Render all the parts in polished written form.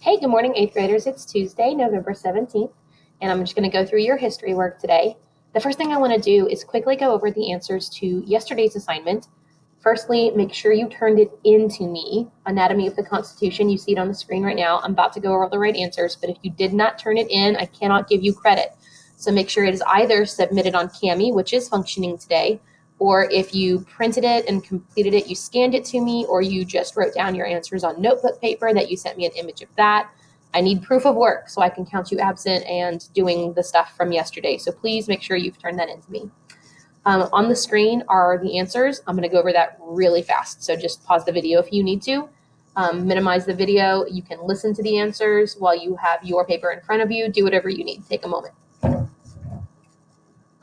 Hey, good morning, 8th graders. It's Tuesday, November 17th, and I'm just going to go through your history work today. The first thing I want to do is quickly go over the answers to yesterday's assignment. Firstly, make sure you turned it into me. Anatomy of the Constitution, you see it on the screen right now. I'm about to go over the right answers, but if you did not turn it in, I cannot give you credit. So make sure it is either submitted on Kami, which is functioning today, or if you printed it and completed it, you scanned it to me, or you just wrote down your answers on notebook paper that you sent me an image of that. I need proof of work so I can count you absent and doing the stuff from yesterday. So please make sure you've turned that into me. On the screen are the answers. I'm going to go over that really fast. So just pause the video if you need to. Minimize the video. You can listen to the answers while you have your paper in front of you. Do whatever you need. Take a moment.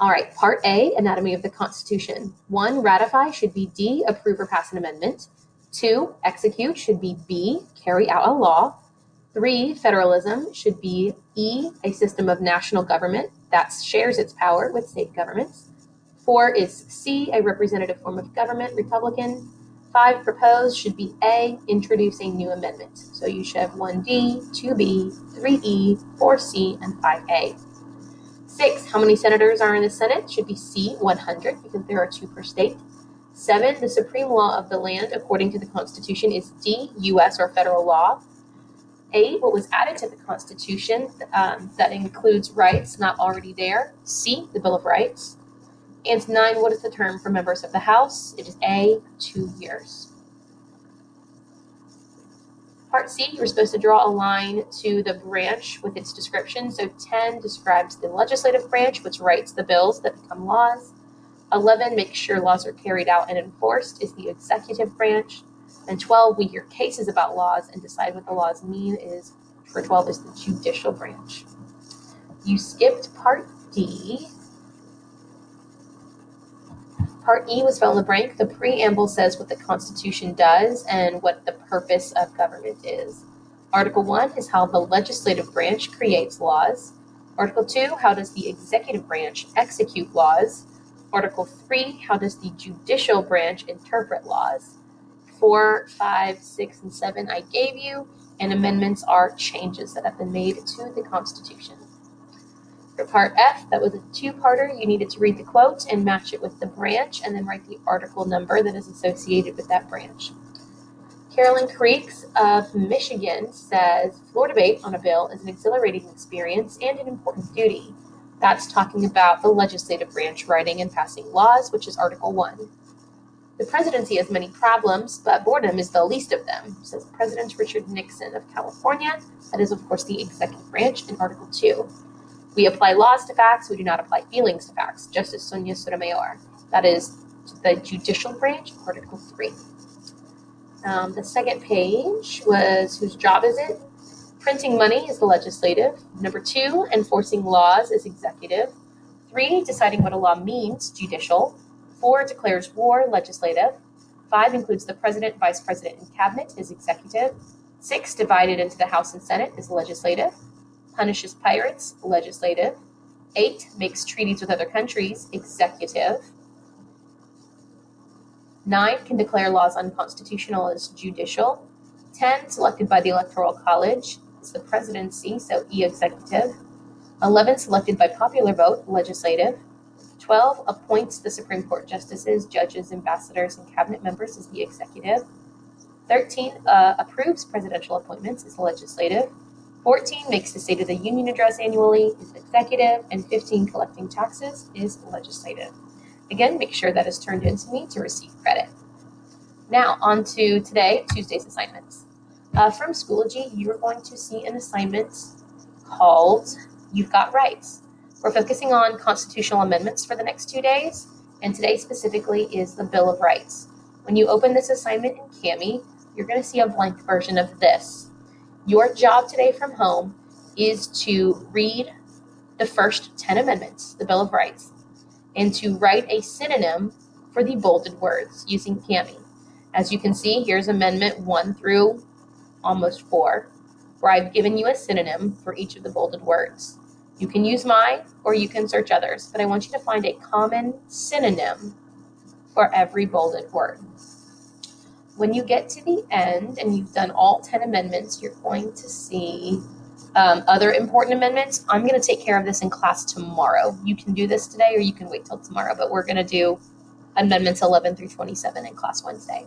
All right, Part A, Anatomy of the Constitution. 1, ratify should be D, approve or pass an amendment. 2, execute should be B, carry out a law. 3, federalism should be E, a system of national government that shares its power with state governments. 4 is C, a representative form of government, Republican. 5, propose should be A, introduce a new amendment. So you should have 1D, 2B, 3E, 4C, and 5A. 6, how many senators are in the Senate? Should be C, 100, because there are 2 per state. 7, the supreme law of the land, according to the Constitution, is D, U.S. or federal law. 8, what was added to the Constitution that includes rights not already there? C, the Bill of Rights. And 9, what is the term for members of the House? It is A, 2 years. Part C, you're supposed to draw a line to the branch with its description. So 10 describes the legislative branch, which writes the bills that become laws. 11 makes sure laws are carried out and enforced, is the executive branch. And 12, we hear cases about laws and decide what the laws mean, is for 12 is the judicial branch. You skipped Part D. Part E was fill in the blank. The preamble says what the Constitution does and what the purpose of government is. Article 1 is how the legislative branch creates laws. Article 2, how does the executive branch execute laws? Article 3, how does the judicial branch interpret laws? 4, 5, 6, and 7 I gave you, and amendments are changes that have been made to the Constitution. For Part F, that was a 2-parter. You needed to read the quote and match it with the branch, and then write the article number that is associated with that branch. Carolyn Creeks of Michigan says, floor debate on a bill is an exhilarating experience and an important duty. That's talking about the legislative branch writing and passing laws, which is Article 1. The presidency has many problems, but boredom is the least of them, says President Richard Nixon of California. That is, of course, the executive branch in Article 2. We apply laws to facts, we do not apply feelings to facts, Justice Sonia Sotomayor. That is the judicial branch, Article 3. The second page was, whose job is it? Printing money is the legislative. Number 2, enforcing laws is executive. 3, deciding what a law means, judicial. 4, declares war, legislative. 5, includes the president, vice president, and cabinet, is executive. 6, divided into the House and Senate, is legislative. Punishes pirates, legislative. 8, makes treaties with other countries, executive. 9, can declare laws unconstitutional, as judicial. 10, selected by the Electoral College, is the presidency, so E, executive. 11, selected by popular vote, legislative. 12, appoints the Supreme Court justices, judges, ambassadors, and cabinet members, is the executive. 13, approves presidential appointments, is legislative. 14, makes the State of the Union address annually, is executive. And 15, collecting taxes, is legislative. Again, make sure that is turned into me to receive credit. Now, on to today, Tuesday's assignments. From Schoology, you are going to see an assignment called You've Got Rights. We're focusing on constitutional amendments for the next 2 days, and today specifically is the Bill of Rights. When you open this assignment in Kami, you're going to see a blank version of this. Your job today from home is to read the first 10 amendments, the Bill of Rights, and to write a synonym for the bolded words using Kami. As you can see, here's Amendment 1 through almost 4, where I've given you a synonym for each of the bolded words. You can use mine or you can search others, but I want you to find a common synonym for every bolded word. When you get to the end and you've done all 10 amendments, you're going to see other important amendments. I'm going to take care of this in class tomorrow. You can do this today or you can wait till tomorrow, but we're going to do amendments 11 through 27 in class Wednesday.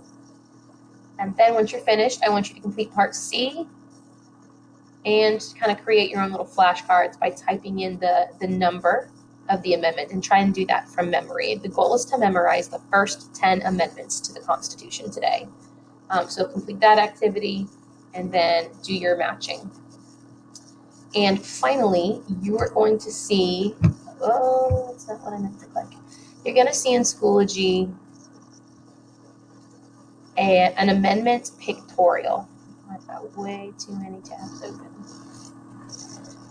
And then once you're finished, I want you to complete part C and kind of create your own little flashcards by typing in the number of the amendment and try and do that from memory. The goal is to memorize the first 10 amendments to the Constitution today. So complete that activity and then do your matching. And finally, you are going to see, oh, that's not what I meant to click. You're going to see in Schoology an amendment pictorial. I've got way too many tabs open.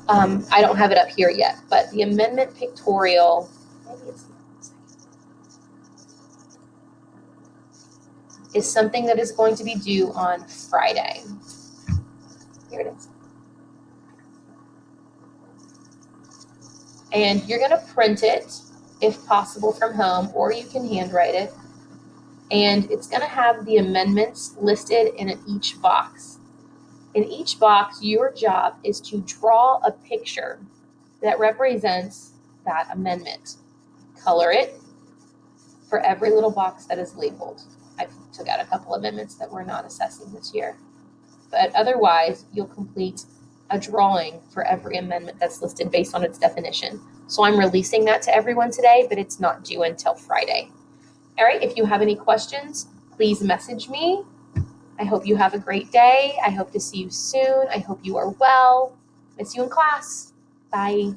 I don't have it up here yet, but the amendment pictorial, maybe it's is something that is going to be due on Friday. Here it is. And you're going to print it, if possible, from home, or you can handwrite it. And it's going to have the amendments listed in each box. In each box, your job is to draw a picture that represents that amendment. Color it for every little box that is labeled. I took out a couple amendments that we're not assessing this year. But otherwise, you'll complete a drawing for every amendment that's listed based on its definition. So I'm releasing that to everyone today, but it's not due until Friday. All right, if you have any questions, please message me. I hope you have a great day. I hope to see you soon. I hope you are well. Miss you in class. Bye.